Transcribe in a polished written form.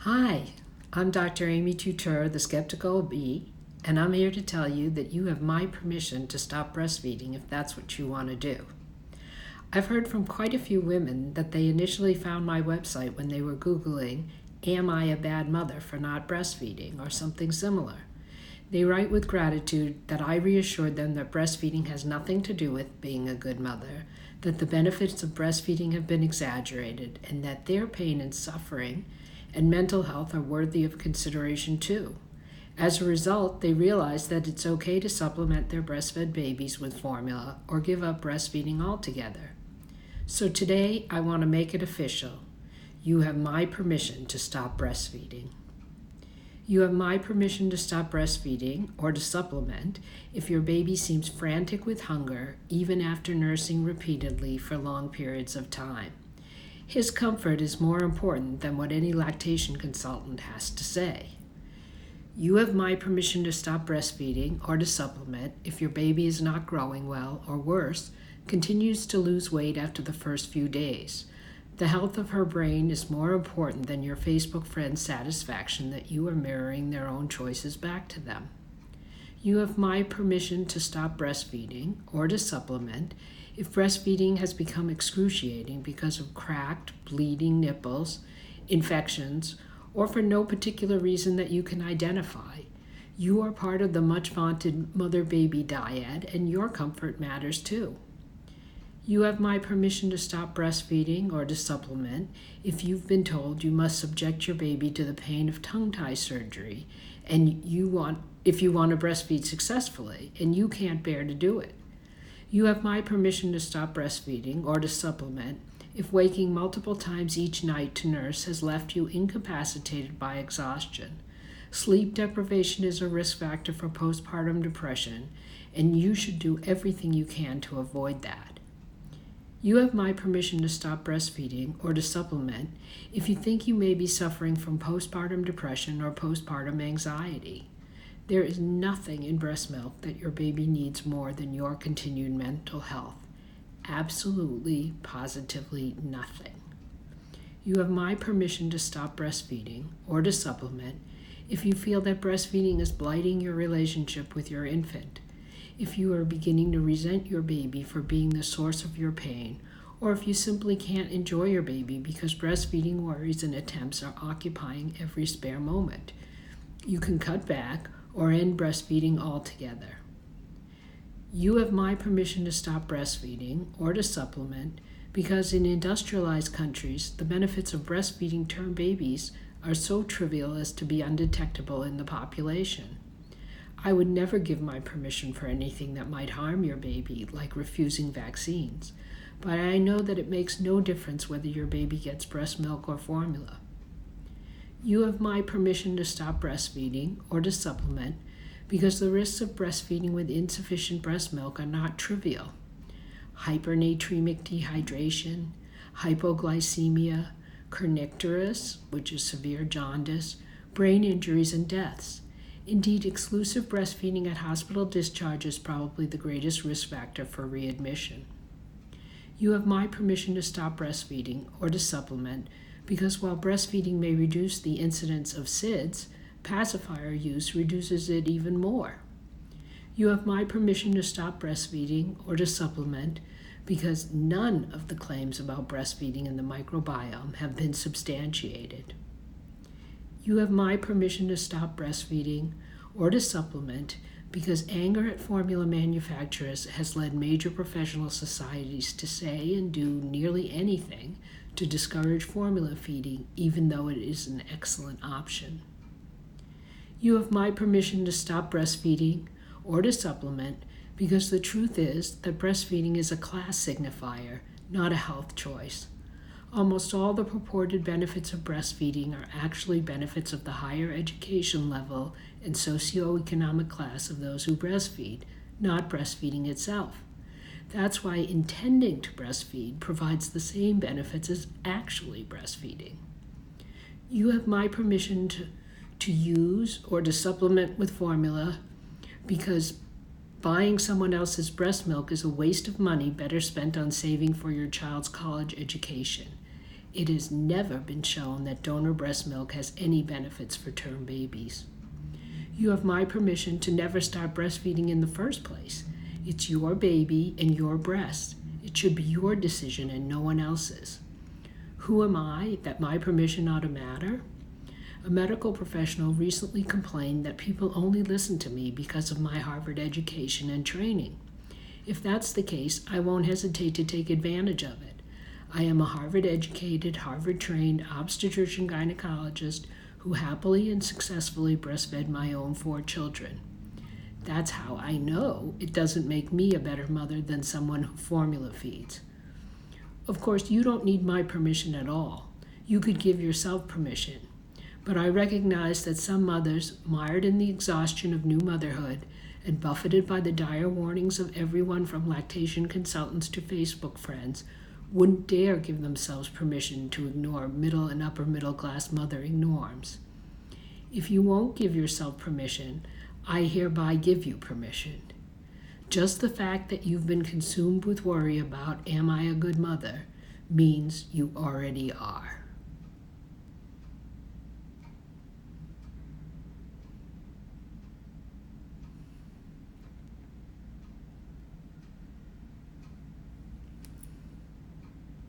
Hi, I'm Dr. Amy Tutor, the Skeptical Bee, and I'm here to tell you that you have my permission to stop breastfeeding if that's what you want to do. I've heard from quite a few women that they initially found my website when they were Googling, "Am I a bad mother for not breastfeeding?" or something similar. They write with gratitude that I reassured them that breastfeeding has nothing to do with being a good mother, that the benefits of breastfeeding have been exaggerated, and that their pain and suffering and mental health are worthy of consideration too. As a result, they realize that it's okay to supplement their breastfed babies with formula or give up breastfeeding altogether. So today, I want to make it official. You have my permission to stop breastfeeding. You have my permission to stop breastfeeding or to supplement if your baby seems frantic with hunger, even after nursing repeatedly for long periods of time. His comfort is more important than what any lactation consultant has to say. You have my permission to stop breastfeeding or to supplement if your baby is not growing well or worse, continues to lose weight after the first few days. The health of her brain is more important than your Facebook friend's satisfaction that you are mirroring their own choices back to them. You have my permission to stop breastfeeding or to supplement if breastfeeding has become excruciating because of cracked, bleeding nipples, infections, or for no particular reason that you can identify. You are part of the much vaunted mother-baby dyad, and your comfort matters too. You have my permission to stop breastfeeding or to supplement if you've been told you must subject your baby to the pain of tongue tie surgery and if you want to breastfeed successfully and you can't bear to do it. You have my permission to stop breastfeeding or to supplement if waking multiple times each night to nurse has left you incapacitated by exhaustion. Sleep deprivation is a risk factor for postpartum depression, and you should do everything you can to avoid that. You have my permission to stop breastfeeding or to supplement if you think you may be suffering from postpartum depression or postpartum anxiety. There is nothing in breast milk that your baby needs more than your continued mental health. Absolutely, positively nothing. You have my permission to stop breastfeeding or to supplement if you feel that breastfeeding is blighting your relationship with your infant, if you are beginning to resent your baby for being the source of your pain, or if you simply can't enjoy your baby because breastfeeding worries and attempts are occupying every spare moment. You can cut back or end breastfeeding altogether. You have my permission to stop breastfeeding or to supplement because in industrialized countries, the benefits of breastfeeding term babies are so trivial as to be undetectable in the population. I would never give my permission for anything that might harm your baby, like refusing vaccines, but I know that it makes no difference whether your baby gets breast milk or formula. You have my permission to stop breastfeeding or to supplement because the risks of breastfeeding with insufficient breast milk are not trivial. Hypernatremic dehydration, hypoglycemia, kernicterus, which is severe jaundice, brain injuries, and deaths. Indeed, exclusive breastfeeding at hospital discharge is probably the greatest risk factor for readmission. You have my permission to stop breastfeeding or to supplement because while breastfeeding may reduce the incidence of SIDS, pacifier use reduces it even more. You have my permission to stop breastfeeding or to supplement because none of the claims about breastfeeding and the microbiome have been substantiated. You have my permission to stop breastfeeding or to supplement because anger at formula manufacturers has led major professional societies to say and do nearly anything to discourage formula feeding, even though it is an excellent option. You have my permission to stop breastfeeding or to supplement because the truth is that breastfeeding is a class signifier, not a health choice. Almost all the purported benefits of breastfeeding are actually benefits of the higher education level and socioeconomic class of those who breastfeed, not breastfeeding itself. That's why intending to breastfeed provides the same benefits as actually breastfeeding. You have my permission to use or to supplement with formula because buying someone else's breast milk is a waste of money better spent on saving for your child's college education. It has never been shown that donor breast milk has any benefits for term babies. You have my permission to never start breastfeeding in the first place. It's your baby and your breast. It should be your decision and no one else's. Who am I that my permission ought to matter? A medical professional recently complained that people only listen to me because of my Harvard education and training. If that's the case, I won't hesitate to take advantage of it. I am a Harvard-educated, Harvard-trained obstetrician gynecologist who happily and successfully breastfed my own 4 children. That's how I know it doesn't make me a better mother than someone who formula feeds. Of course, you don't need my permission at all. You could give yourself permission. But I recognize that some mothers, mired in the exhaustion of new motherhood and buffeted by the dire warnings of everyone from lactation consultants to Facebook friends, wouldn't dare give themselves permission to ignore middle and upper middle class mothering norms. If you won't give yourself permission, I hereby give you permission. Just the fact that you've been consumed with worry about, am I a good mother, means you already are.